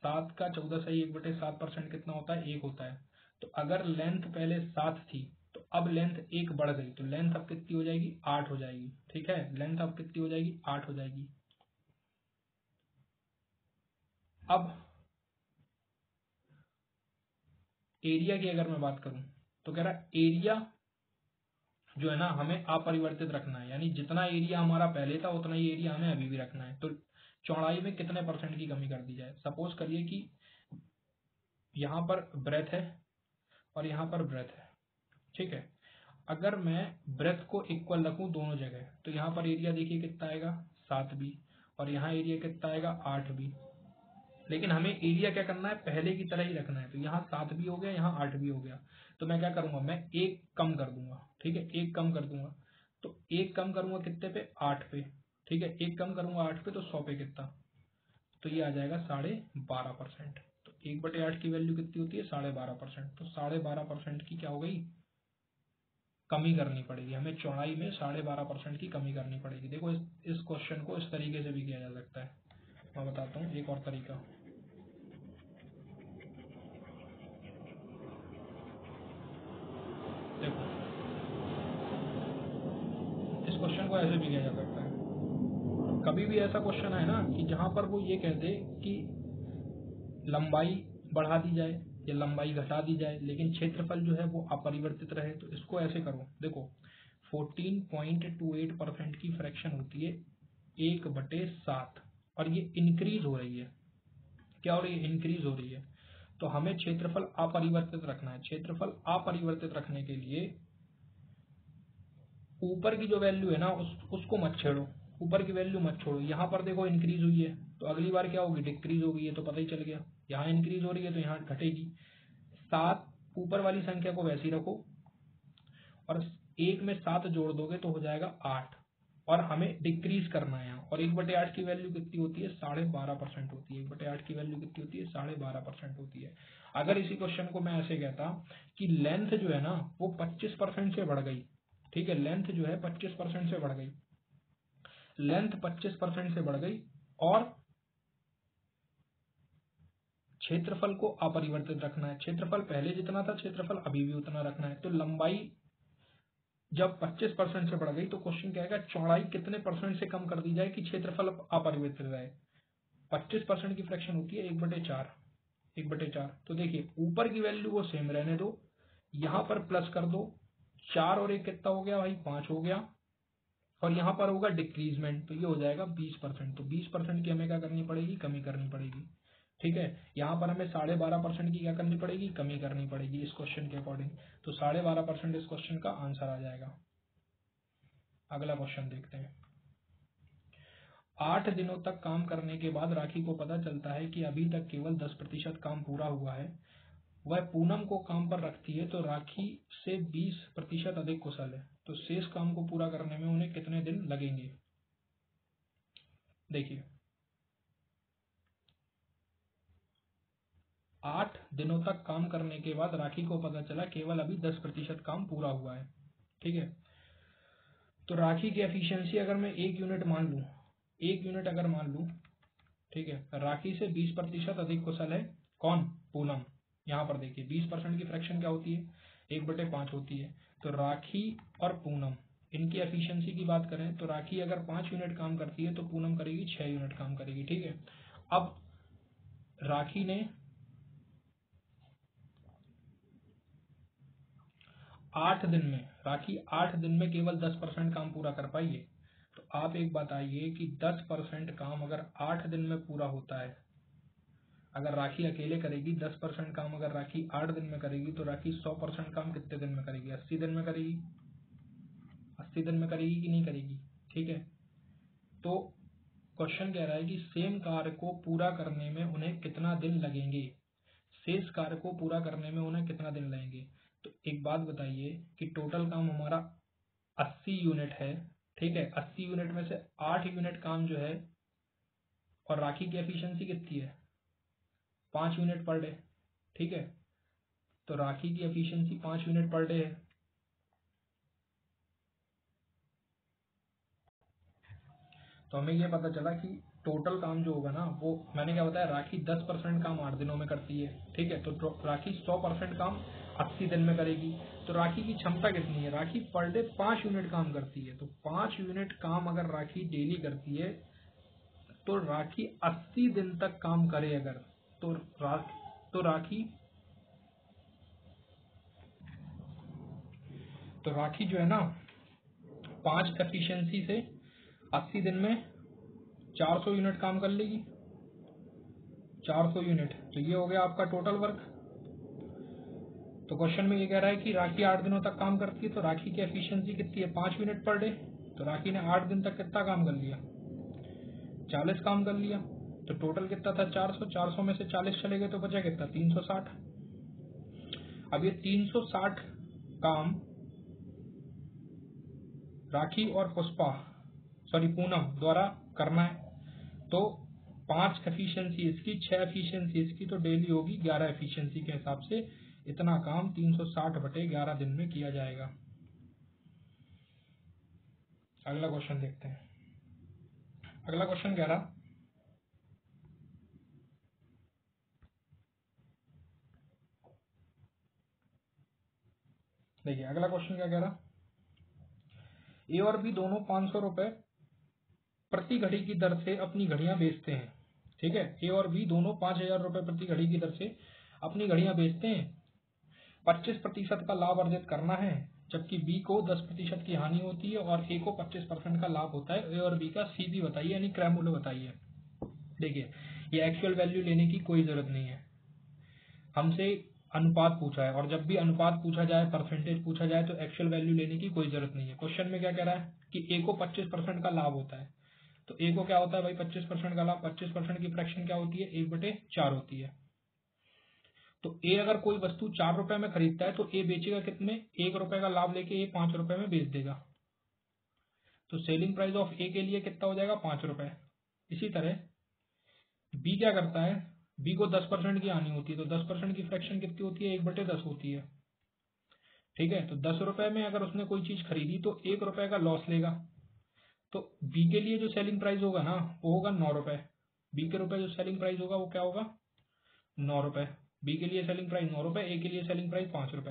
[SPEAKER 1] 7 का 14/1/7% कितना होता है? 1 होता है। तो अगर लेंथ पहले 7 थी तो अब लेंथ 1 बढ़ गई, तो लेंथ अब कितनी हो जाएगी? 8 हो जाएगी। ठीक है, लेंथ अब कितनी हो जाएगी? 8 हो जाएगी। अब एरिया की अगर मैं बात करूं तो कह रहा है एरिया जो है ना हमें अपरिवर्तित रखना है, यानी जितना एरिया हमारा पहले था उतना ही एरिया हमें अभी भी रखना है। तो चौड़ाई में कितने % की कमी कर दी जाए? सपोज करिए कि यहाँ पर ब्रेथ है और यहाँ पर ब्रेथ है। ठीक है, अगर मैं ब्रेथ को इक्वल रखूं दोनों जगह तो यहाँ पर एरिया देखिए कितना आएगा? 7b, और यहाँ एरिया कितना आएगा? 8b। लेकिन हमें एरिया क्या करना है? पहले की तरह ही रखना है, तो यहाँ 7b हो गया, यहाँ 8b हो गया। तो मैं क्या करूंगा? मैं एक कम कर दूंगा। ठीक है, एक कम कर दूंगा, तो एक कम करूंगा कितने पे? 8 पे। ठीक है, एक कम करूंगा 8 पे, तो 100 पे कितना? तो ये आ जाएगा 12.5%। तो 1/8 की वैल्यू कितनी होती है? 12.5%। तो 12.5% की क्या हो गई? कमी करनी पड़ेगी, हमें चौड़ाई में 12.5% की कमी करनी पड़ेगी। देखो इस क्वेश्चन को इस तरीके से भी किया जा सकता है। मैं बताता हूँ एक और तरीका। देखो इस क्वेश्चन को ऐसे भी किया जा सकता है। कभी भी ऐसा क्वेश्चन है ना कि जहां पर वो ये कह दे कि लंबाई बढ़ा दी जाए या लंबाई घटा दी जाए लेकिन क्षेत्रफल जो है वो अपरिवर्तित रहे, तो इसको ऐसे करो। देखो 14.28% की फ्रैक्शन होती है 1/7 और ये इंक्रीज हो रही है। क्या हो रही है? इंक्रीज हो रही है। तो हमें क्षेत्रफल अपरिवर्तित रखना है। क्षेत्रफल अपरिवर्तित रखने के लिए ऊपर की जो वैल्यू है ना उसको मत छेड़ो, ऊपर की वैल्यू मत छोड़ो। यहाँ पर देखो इंक्रीज हुई है तो अगली बार क्या होगी? डिक्रीज होगी, ये तो पता ही चल गया। यहाँ इंक्रीज हो रही है तो यहाँ घटेगी। 7 ऊपर वाली संख्या को वैसी रखो और 1 में 7 जोड़ दोगे तो हो जाएगा 8 और हमें डिक्रीज करना है यहाँ। और 1/8 की वैल्यू कितनी होती है? 12.5% होती है। 1/8 की वैल्यू कितनी होती है? 12.5% होती है। अगर इसी क्वेश्चन को मैं ऐसे कहता कि लेंथ जो है ना वो 25% से बढ़ गई, ठीक है, लेंथ जो है 25% से बढ़ गई, लेंथ 25% से बढ़ गई और क्षेत्रफल को अपरिवर्तित रखना है। क्षेत्रफल पहले जितना था क्षेत्रफल अभी भी उतना रखना है। तो लंबाई जब 25% से बढ़ गई तो क्वेश्चन क्या आएगा? चौड़ाई कितने परसेंट से कम कर दी जाए कि क्षेत्रफल अपरिवर्तित रहे? 25% की फ्रैक्शन होती है 1/4। तो देखिए ऊपर की वैल्यू को सेम रहने दो, यहाँ पर प्लस कर दो, 4 और 1 कितना हो गया भाई? 5 हो गया और यहाँ पर होगा डिक्रीजमेंट तो ये हो जाएगा 20%। तो 20% की हमें क्या करनी पड़ेगी? कमी करनी पड़ेगी। ठीक है, यहाँ पर हमें 12.5% की क्या करनी पड़ेगी? कमी करनी पड़ेगी इस क्वेश्चन के अकॉर्डिंग। तो 12.5% इस क्वेश्चन का आंसर आ जाएगा। अगला क्वेश्चन देखते हैं। 8 दिनों तक काम करने के बाद राखी को पता चलता है कि अभी तक केवल 10% काम पूरा हुआ है। वह पूनम को काम पर रखती है तो राखी से 20% अधिक कुशल है, तो शेष काम को पूरा करने में उन्हें कितने दिन लगेंगे? देखिए 8 दिनों तक काम करने के बाद राखी को पता चला केवल अभी 10% काम पूरा हुआ है। ठीक है, तो राखी की एफिशिएंसी अगर मैं 1 यूनिट मान लूं, 1 यूनिट अगर मान लूं, ठीक है, राखी से 20% अधिक कुशल है कौन? पूनम। यहाँ पर देखिए 20% की फ्रैक्शन क्या होती है? 1/5 होती है। तो राखी और पूनम इनकी एफिशिएंसी की बात करें तो राखी अगर 5 यूनिट काम करती है तो पूनम करेगी 6 यूनिट काम करेगी। ठीक है, अब राखी ने 8 दिन में, राखी 8 दिन में केवल 10% काम पूरा कर पाई है। तो आप एक बात आइए कि 10% काम अगर 8 दिन में पूरा होता है, अगर राखी अकेले करेगी 10% काम अगर राखी 8 दिन में करेगी तो राखी 100% काम कितने दिन में करेगी? 80 दिन में करेगी। 80 दिन में करेगी कि नहीं करेगी? ठीक है, तो क्वेश्चन कह रहा है कि सेम कार्य को पूरा करने में उन्हें कितना दिन लगेंगे? शेष कार्य को पूरा करने में उन्हें कितना दिन लगेंगे? तो एक बात बताइए कि टोटल काम हमारा 80 यूनिट है। ठीक है, 80 यूनिट में से 8 यूनिट काम जो है और राखी की एफिशिएंसी कितनी है? 5 यूनिट पर डे। ठीक है, तो राखी की एफिशिएंसी 5 यूनिट पर डे है। तो हमें ये पता चला कि टोटल काम जो होगा ना वो, मैंने क्या बताया, राखी 10% काम 8 दिनों में करती है। ठीक है, तो राखी 100% काम 80 दिन में करेगी। तो राखी की क्षमता कितनी है? राखी पर डे 5 यूनिट काम करती है। तो 5 यूनिट काम अगर राखी डेली करती है तो राखी 80 दिन तक काम करे अगर, तो राखी जो है ना 5 एफिशिएंसी से 80 दिन में 400 यूनिट काम कर लेगी। 400 यूनिट, तो ये हो गया आपका टोटल वर्क। तो क्वेश्चन में ये कह रहा है कि राखी 8 दिनों तक काम करती है तो राखी की एफिशिएंसी कितनी है? 5 यूनिट पर डे। तो राखी ने 8 दिन तक कितना काम कर लिया? 40 काम कर लिया। तो टोटल कितना था? 400। 400 में से 40 चले गए तो बचा कितना? 360। अब ये 360 काम राखी और पूनम द्वारा करना है। तो 5 एफिशिएंसी इसकी, 6 एफिशिएंसी इसकी, तो डेली होगी 11 एफिशिएंसी के हिसाब से इतना काम 360/11 दिन में किया जाएगा। अगला क्वेश्चन देखते हैं। अगला क्वेश्चन कह रहा, देखिए अगला क्वेश्चन क्या कह रहा, ए और बी दोनों 500 रुपए प्रति घड़ी की दर से अपनी घड़ियां बेचते हैं। ठीक है, ए और बी दोनों 5000 रुपए प्रति घड़ी की दर से अपनी घड़ियां बेचते हैं। 25% का लाभ अर्जित करना है, जबकि बी को 10% की हानि होती है और ए को 25% का लाभ होता है। ए और बी का सी बी बताइए, यानी क्रय मूल्य बताइए। देखिए, ये एक्चुअल वैल्यू लेने की कोई जरूरत नहीं है, हमसे अनुपात पूछा है, और जब भी अनुपात पूछा जाए, परसेंटेज पूछा जाए, तो एक्चुअल वैल्यू लेने की कोई जरूरत नहीं है। क्वेश्चन में क्या कह रहा है कि ए को 25% का लाभ होता है, तो ए को क्या होता है भाई 25% का लाभ। 25% की फ्रैक्शन क्या होती है, 1/4 होती है। तो ए अगर कोई वस्तु 4 रुपए में खरीदता है तो ए बेचेगा कितने, 1 रुपए का लाभ लेके ए 5 रुपए में बेच देगा। तो सेलिंग प्राइस ऑफ ए के लिए कितना हो जाएगा, 5 रुपए। इसी तरह बी क्या करता है, बी को 10% की हानि होती है, तो 10% की फ्रैक्शन कितनी होती है, 1/10 होती है। ठीक है, तो 10 रुपए में अगर उसने कोई चीज खरीदी तो 1 रुपए का लॉस लेगा। तो बी के लिए जो सेलिंग प्राइस होगा ना, वो होगा 9 रुपए। बी के रुपए जो सेलिंग प्राइस होगा वो क्या होगा, 9 रुपए। बी के लिए सेलिंग प्राइस 9 रुपए, ए के लिए सेलिंग प्राइस 5 रुपए।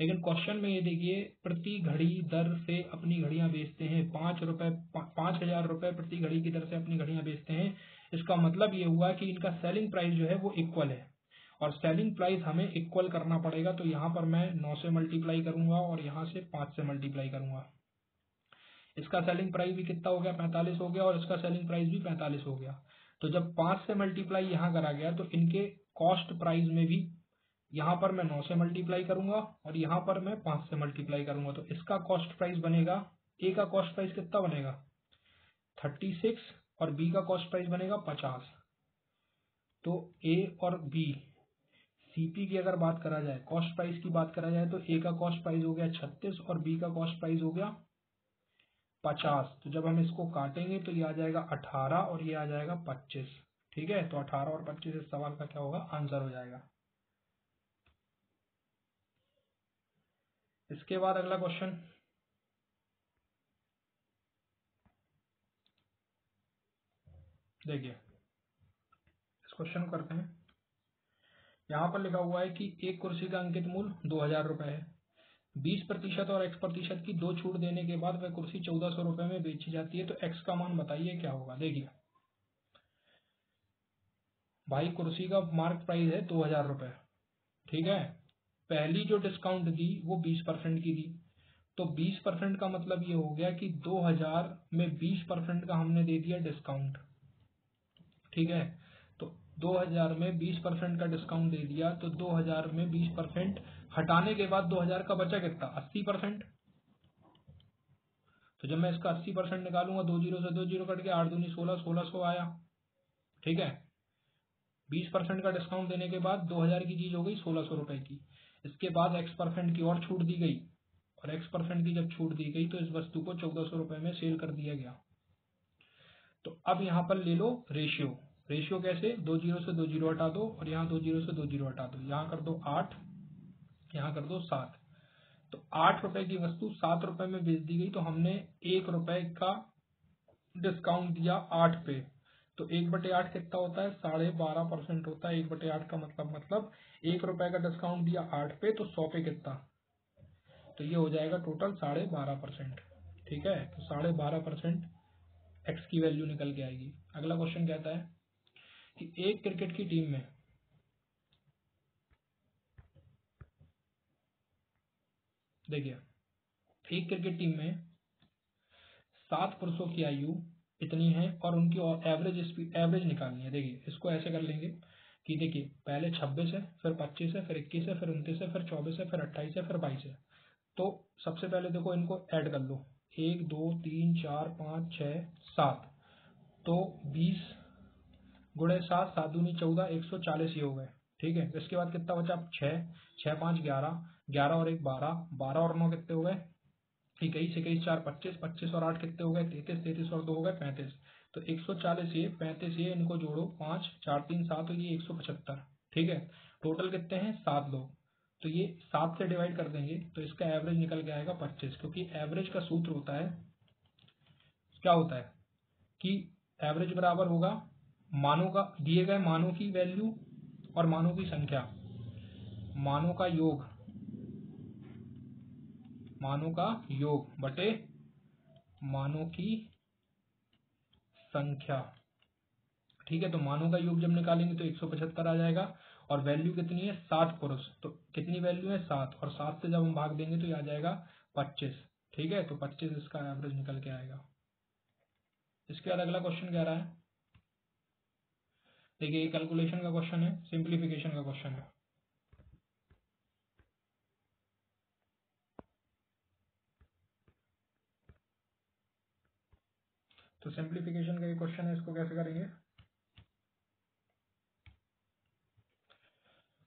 [SPEAKER 1] लेकिन क्वेश्चन में ये देखिए, प्रति घड़ी दर से अपनी घड़ियां बेचते हैं, 5000 रुपए प्रति घड़ी की दर से अपनी घड़ियां बेचते हैं। इसका मतलब ये हुआ कि इनका सेलिंग प्राइस जो है वो इक्वल है, और सेलिंग प्राइस हमें इक्वल करना पड़ेगा। तो यहाँ पर मैं 9 से मल्टीप्लाई करूंगा और यहाँ से 5 से मल्टीप्लाई करूंगा। इसका सेलिंग प्राइस भी कितना हो गया, 45 हो गया, और इसका सेलिंग प्राइस भी 45 हो गया। तो जब 5 से मल्टीप्लाई यहाँ करा गया तो इनके कॉस्ट प्राइस में भी यहाँ पर मैं 9 से मल्टीप्लाई करूंगा और यहाँ पर मैं 5 से मल्टीप्लाई करूंगा। तो इसका कॉस्ट प्राइस बनेगा, ए का कॉस्ट प्राइस कितना बनेगा, 36, और बी का कॉस्ट प्राइस बनेगा 50। तो ए और बी सीपी की अगर बात करा जाए, कॉस्ट प्राइस की बात करा जाए, तो ए का कॉस्ट प्राइस हो गया 36 और बी का कॉस्ट प्राइस हो गया 50। तो जब हम इसको काटेंगे तो ये आ जाएगा 18 और ये आ जाएगा 25। ठीक है, तो 18 और 25 इस सवाल का क्या होगा, आंसर हो जाएगा। इसके बाद अगला क्वेश्चन, देखिए इस क्वेश्चन को करते हैं। यहाँ पर लिखा हुआ है कि एक कुर्सी का अंकित मूल्य 2000 रुपए है। 20% और x% की दो छूट देने के बाद वह कुर्सी 1400 रुपए में बेची जाती है, तो x का मान बताइए क्या होगा। देखिए भाई, कुर्सी का मार्क प्राइस है 2000 रुपए। ठीक है, पहली जो डिस्काउंट दी वो 20% की दी, तो 20% का मतलब ये हो गया कि 2000 में 20% का हमने दे दिया डिस्काउंट। ठीक है, तो 2000 में 20% का डिस्काउंट दे दिया, तो 2000 में 20% हटाने के बाद 2000 का बचा कितना, 80%। तो जब मैं इसका 80% निकालूंगा, 2 जीरो से 2 जीरो कट के 8 दूनी 16, 1600 आया। ठीक है, 20% का डिस्काउंट देने के बाद 2000 की चीज हो गई 1600 रुपए की। इसके बाद x% की और छूट दी गई, और x% की जब छूट दी गई तो इस वस्तु को 1400 रुपए में सेल कर दिया गया। तो अब यहाँ पर ले लो रेशियो। रेशियो कैसे, 2 जीरो से 2 जीरो हटा दो, और यहाँ 2 जीरो से 2 जीरो हटा दो, यहाँ कर दो 8, यहाँ कर दो 7। तो 8 रुपए की वस्तु 7 रुपए में बेच दी गई, तो हमने 1 रुपए का डिस्काउंट दिया 8 पे। तो 1/8 कितना होता है, 12.5% होता है। 1/8 का मतलब 1 रुपए का डिस्काउंट दिया 8 पे, तो 100 पे कितना, तो ये हो जाएगा टोटल 12.5%। ठीक है, तो 12.5% एक्स की वैल्यू निकल के आएगी। अगला क्वेश्चन कहता है कि एक क्रिकेट की टीम में, देखिए एक क्रिकेट टीम में 7 पुरुषों की आयु इतनी है और उनकी एवरेज निकालनी है। देखिए इसको ऐसे कर लेंगे कि देखिए पहले 26 है, फिर 25 है, फिर 21 है, फिर 29 है, फिर 24 है, फिर 28 है, फिर 22 है। तो सबसे पहले देखो इनको ऐड कर लो, 1 2 3 4 5 6 7, तो 20 गुणे 7, 7 दूनी 14, 140 ये हो गए। ठीक है, इसके बाद कितना बचा, 6, 6 5 11, 11 और 1 12, 12 और 9 कितने हो गए, 21, 21 4 25, 25 और 8 कितने हो गए, 33, 33 और 2 हो गए 35। तो 140 ये, 35 ये, इनको जोड़ो, 5 4 3 7, तो ये 175। ठीक है, टोटल कितने हैं, 7 लोग। तो ये 7 से डिवाइड कर देंगे तो इसका एवरेज निकल के आएगा 25, क्योंकि एवरेज का सूत्र होता है क्या होता है कि एवरेज बराबर होगा मानों का, दिए गए मानों की वैल्यू और मानों की संख्या, मानों का योग, मानों का योग बटे मानों की संख्या। ठीक है, तो मानों का योग जब निकालेंगे तो 175 आ जाएगा और वैल्यू कितनी है 7 पुरुष, तो कितनी वैल्यू है 7, और 7 से जब हम भाग देंगे तो ये आ जाएगा 25। ठीक है, तो 25 इसका एवरेज निकल के आएगा। इसके बाद अगला क्वेश्चन कह रहा है, देखिए ये कैलकुलेशन का क्वेश्चन है, सिंप्लीफिकेशन का क्वेश्चन है। तो सिंप्लीफिकेशन का ये क्वेश्चन है, इसको कैसे करेंगे?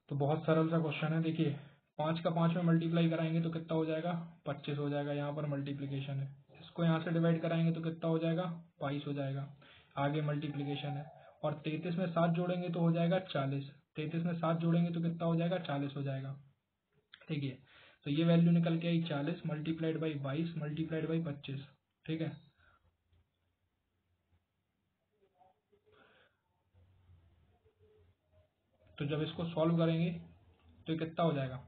[SPEAKER 1] तो बहुत सरल सा क्वेश्चन है। देखिए 5 का 5 में मल्टीप्लाई कराएंगे तो कितना हो जाएगा 25 हो जाएगा, यहाँ पर मल्टीप्लीकेशन है। इसको यहाँ से डिवाइड कराएंगे तो कितना हो जाएगा 22 हो जाएगा, आगे मल्टीप्लीकेशन है। और 33 में 7 जोड़ेंगे तो हो जाएगा 40, 33 में 7 जोड़ेंगे तो कितना हो जाएगा 40 हो जाएगा। देखिए तो ये वैल्यू निकल के आई 40 मल्टीप्लाइड बाई 22 मल्टीप्लाइड बाई 25। ठीक है, तो जब इसको सॉल्व करेंगे तो ये कितना हो जाएगा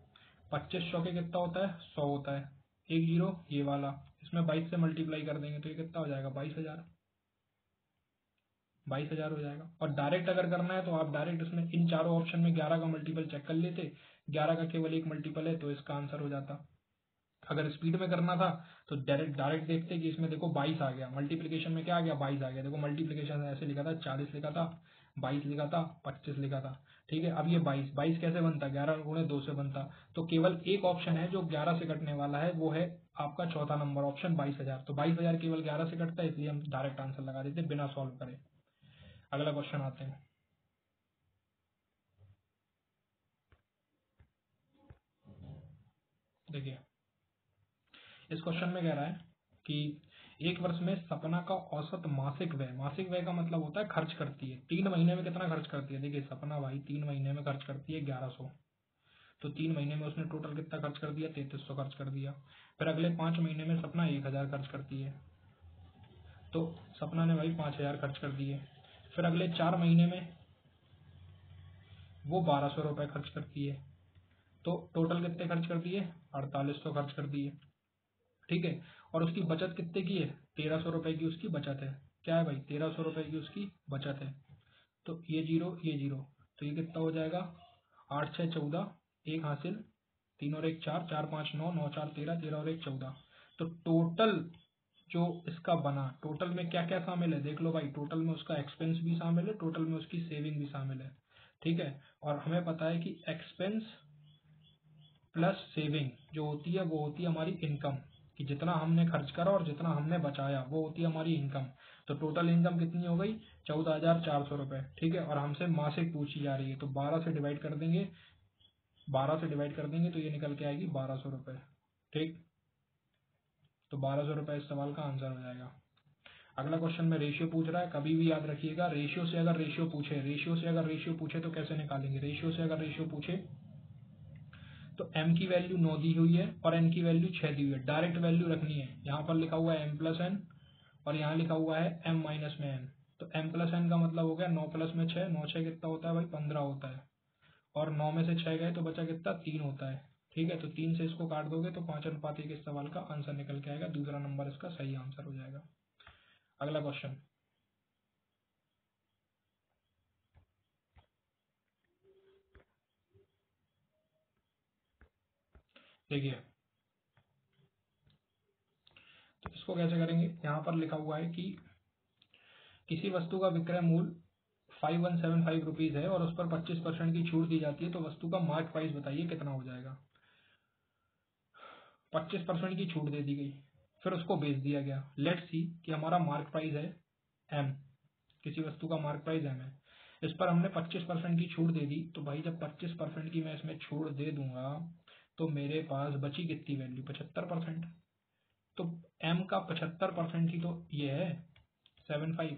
[SPEAKER 1] 25 चौके कितना होता है 100 होता है, एक जीरो ये वाला, इसमें 22 से मल्टीप्लाई कर देंगे तो ये कितना हो जाएगा 22,000, 22,000 हो जाएगा। और डायरेक्ट अगर करना है तो आप डायरेक्ट इसमें इन चारों ऑप्शन में 11 का मल्टीपल चेक कर लेते, 11 का केवल एक मल्टीपल है तो इसका आंसर हो जाता। अगर स्पीड में करना था तो डायरेक्ट डायरेक्ट देखते कि इसमें देखो 22 आ गया, मल्टीप्लीकेशन में क्या आ गया 22 आ गया। देखो मल्टीप्लीकेशन ऐसे लिखा था 40 लिखा था, 22 लिखा था, 25 लिखा था। ठीक है, अब ये 22 कैसे बनता, 11 गुणे 2 से बनता। तो केवल एक ऑप्शन है जो 11 से कटने वाला है, वो है आपका चौथा नंबर ऑप्शन 22,000। तो 22,000 केवल 11 से कटता है, इसलिए हम डायरेक्ट आंसर लगा देते बिना सॉल्व करे। अगला क्वेश्चन आते हैं। देखिए इस क्वेश्चन में कह रहा है कि एक वर्ष में सपना का औसत मासिक व्यय, मासिक व्यय का मतलब होता है खर्च करती है, 3 महीने में कितना खर्च करती है। देखिए सपना भाई 3 महीने में खर्च करती है 1100, तो 3 महीने में उसने टोटल कितना खर्च कर दिया 3300 खर्च कर दिया। फिर अगले 5 महीने में सपना 1000 खर्च करती है, तो सपना ने भाई 5000 खर्च कर दिए। फिर अगले 4 महीने में वो 1200 रुपये खर्च करती है, तो टोटल कितने खर्च कर दिए 4800 खर्च कर दिए। ठीक है, और उसकी बचत कितने की है 1300 रुपये की उसकी बचत है। क्या है भाई 1300 रुपये की उसकी बचत है। तो ये जीरो ये जीरो, तो ये कितना हो जाएगा 8 6 14, एक हासिल, 3 और 1 4, 4 5 9, 9 4 13, 13 और 1 14। तो टोटल जो इसका बना, टोटल में क्या क्या शामिल है देख लो भाई, टोटल में उसका एक्सपेंस भी शामिल है, टोटल में उसकी सेविंग भी शामिल है। ठीक है, और हमें पता है कि एक्सपेंस प्लस सेविंग जो होती है वो होती है हमारी इनकम, कि जितना हमने खर्च करा और जितना हमने बचाया वो होती है हमारी इनकम। तो टोटल इनकम कितनी हो गई 14,400 रुपये। ठीक है, और हमसे मासिक पूछी जा रही है, तो 12 से डिवाइड कर देंगे, 12 से डिवाइड कर देंगे तो ये निकल के आएगी 1200 रुपये। ठीक, तो 1200 रुपये इस सवाल का आंसर हो जाएगा। अगला क्वेश्चन में रेशियो पूछ रहा है, कभी भी याद रखिएगा रेशियो से अगर रेशियो पूछे तो कैसे निकालेंगे। रेशियो से अगर रेशियो पूछे तो m की वैल्यू 9 दी हुई है और n की वैल्यू 6 दी हुई है, डायरेक्ट वैल्यू रखनी है। यहाँ पर लिखा हुआ है m प्लस एन और यहाँ लिखा हुआ है m माइनस में n। तो m प्लस एन का मतलब हो गया 9 प्लस में 6, 9 6 कितना होता है भाई 15 होता है, और 9 में से 6 गए तो बचा कितना 3 होता है। ठीक है, तो 3 से इसको काट दोगे तो 5:1 इस सवाल का आंसर निकल के आएगा, दूसरा नंबर इसका सही आंसर हो जाएगा। अगला क्वेश्चन देखिए, तो इसको कैसे करेंगे। यहाँ पर लिखा हुआ है कि किसी वस्तु का विक्रय मूल्य 5175 रुपीज है और उस पर 25% की छूट दी जाती है, तो वस्तु का मार्क प्राइस बताइए कितना हो जाएगा। 25% की छूट दे दी गई, फिर उसको बेच दिया गया। लेट्स सी कि हमारा मार्क प्राइस है एम, किसी वस्तु का मार्क प्राइस एम है, इस पर हमने 25% की छूट दे दी। तो भाई जब 25% की मैं इसमें छूट दे दूंगा तो मेरे पास बची कितनी वैल्यू 75%। तो एम का 75% ही तो ये है 75।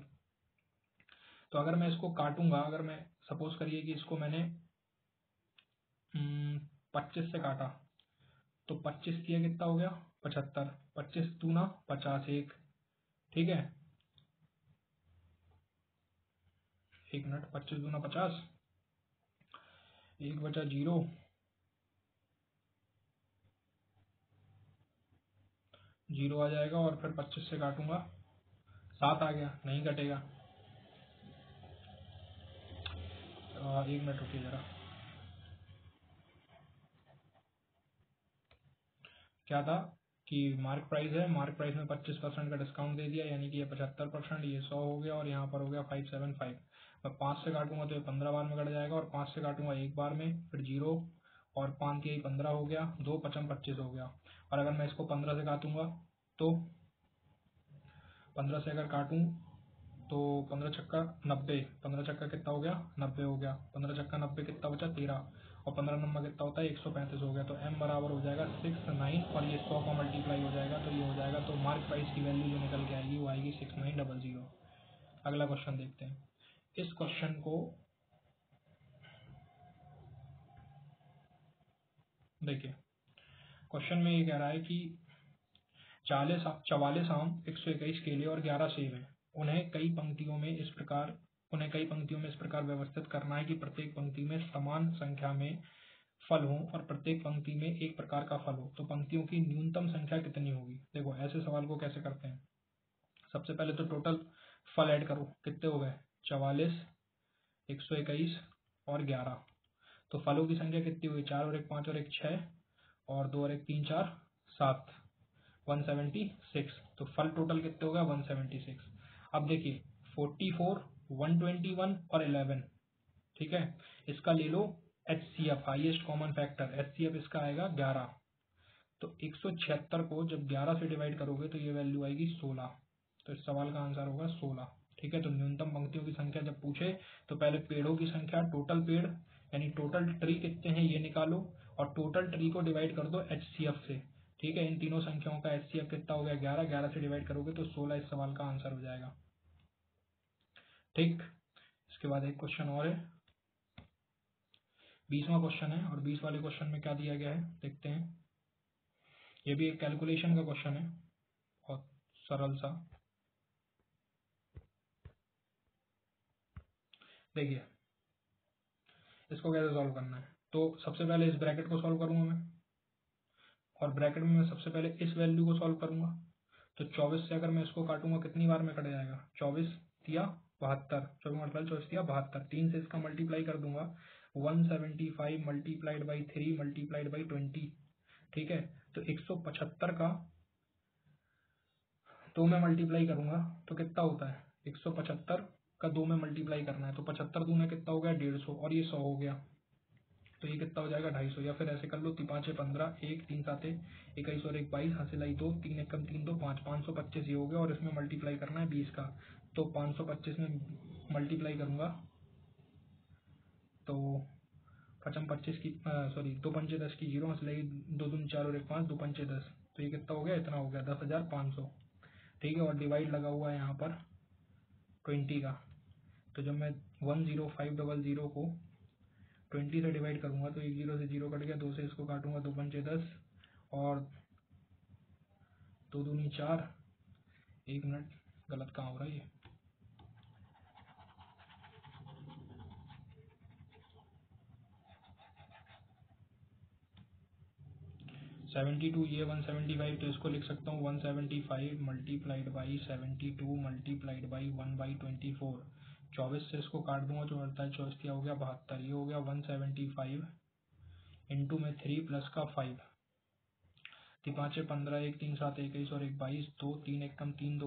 [SPEAKER 1] तो अगर मैं इसको काटूंगा, अगर मैं सपोज करिए कि इसको मैंने 25 से काटा तो 25 किया कितना हो गया 75, 25 दूना 50 एक। ठीक है, 1 मिनट, 25 दूना 50, 1 बचा 0, 0 आ जाएगा और फिर 25 से काटूंगा 7 आ गया, नहीं कटेगा। 1 मिनट रुकिए जरा, क्या था कि मार्क प्राइस है, मार्क प्राइस में 25% का डिस्काउंट दे दिया, यानी कि ये 75%, ये 100 हो गया और यहाँ पर हो गया 575। मैं 5 से काटूंगा तो ये 15 बार में कट जाएगा और 5 से काटूंगा 1 बार में, फिर 0 और 5 की 15 हो गया, 2 5 25 हो गया। और अगर मैं इसको 15 से काटूंगा तो 15 से अगर काटूं तो 15 छक्का 90, 15 छक्का कितना हो गया 90 हो गया, 15 छक्का 90 कितना बचा 13, और 15 नंबर कितना होता है 135 हो गया। तो m बराबर हो जाएगा 69 और ये 100 का मल्टीप्लाई हो जाएगा तो ये हो जाएगा, तो मार्क प्राइस की वैल्यू जो निकल के आएगी वो आएगी 6900। अगला क्वेश्चन देखते हैं। इस क्वेश्चन को देखिए, क्वेश्चन में ये कह रहा है कि 44 आम, 121 केले और 11 सेब हैं। उन्हें कई पंक्तियों में इस प्रकार व्यवस्थित करना है कि प्रत्येक पंक्ति में समान संख्या में फल हो और प्रत्येक पंक्ति में एक प्रकार का फल हो, तो पंक्तियों की न्यूनतम संख्या कितनी होगी। देखो ऐसे सवाल को कैसे करते हैं, सबसे पहले तो टोटल फल ऐड करो, कितने हो गए 44, 121 और 11। तो फलों की संख्या कितनी हुई, 4 और 1 5 और 1 6 और 2 और 1 3 4 7, 176। तो फल टोटल कितने हो गया 176। अब देखिए 44, 121 और 11, ठीक है, इसका ले लो HCF, highest common factor, HCF इसका आएगा 11। तो 176 को जब 11 से डिवाइड करोगे तो ये वैल्यू आएगी 16। तो इस सवाल का आंसर होगा 16। ठीक है, तो न्यूनतम पंक्तियों की संख्या जब पूछे तो पहले पेड़ों की संख्या, टोटल पेड़ यानी टोटल ट्री कितने हैं ये निकालो और टोटल ट्री को डिवाइड कर दो HCF से। ठीक है, इन तीनों संख्याओं का HCF कितना हो गया 11, 11 से डिवाइड करोगे तो 16 इस सवाल का आंसर हो जाएगा। ठीक, इसके बाद एक क्वेश्चन और है, 20वां क्वेश्चन है, और 20 वाले क्वेश्चन में क्या दिया गया है देखते हैं। ये भी एक कैलकुलेशन का क्वेश्चन है, बहुत सरल सा। देखिए इसको कैसे सॉल्व करना है, तो सबसे पहले इस ब्रैकेट को सॉल्व करूंगा मैं, और ब्रैकेट में मैं सबसे पहले इस वैल्यू को सॉल्व करूंगा। तो 24 से अगर मैं इसको काटूंगा कितनी बार में कट जाएगा, 24 दिया 72, 24 दिया 72, 3 से इसका मल्टीप्लाई कर दूंगा, 175 मल्टीप्लाइड बाई 3 मल्टीप्लाइड बाई 20। ठीक है, तो 175 का 2 में मल्टीप्लाई करूंगा तो कितना होता है, 175 का 2 में मल्टीप्लाई करना है तो 75 दूना कितना हो गया 150 और ये 100 हो गया, तो ये कितना हो जाएगा 250। या फिर ऐसे कर लो, 5 15, 1 3 7 21 और 1 22, हासिल 2, 3 1 कम 3 2 5, 525 ये हो गया, और इसमें मल्टीप्लाई करना है 20 का। तो 525 में मल्टीप्लाई करूंगा तो 5 25 की सॉरी 2 पंचे 10 की 0, हासिल 2 दूनी 4 और 1 5, 2 पंचे 10, तो ये कितना हो गया, इतना हो गया 10,500। ठीक है, और डिवाइड लगा हुआ है यहाँ पर 20 का। तो जब मैं 10500 को 20 से डिवाइड करूंगा तो 1 0 से 0 कट गया, 2 से इसको काटूंगा 2 पंचे 10 और 2 दूनी 4। 1 मिनट, गलत कहाँ हो रहा है ये, (72) ये 175, तो इसको लिख सकता हूँ 175 मल्टीप्लाइड बाई 72 मल्टीप्लाइड बाई 1/24। 24 से इसको काट दूंगा तो 48, 24 क्या हो गया 72, ये हो गया 175 इंटू में 3 प्लस का 5, 5 15, 1 3 7 21 और 1 22, 2 3 1 कम 3 2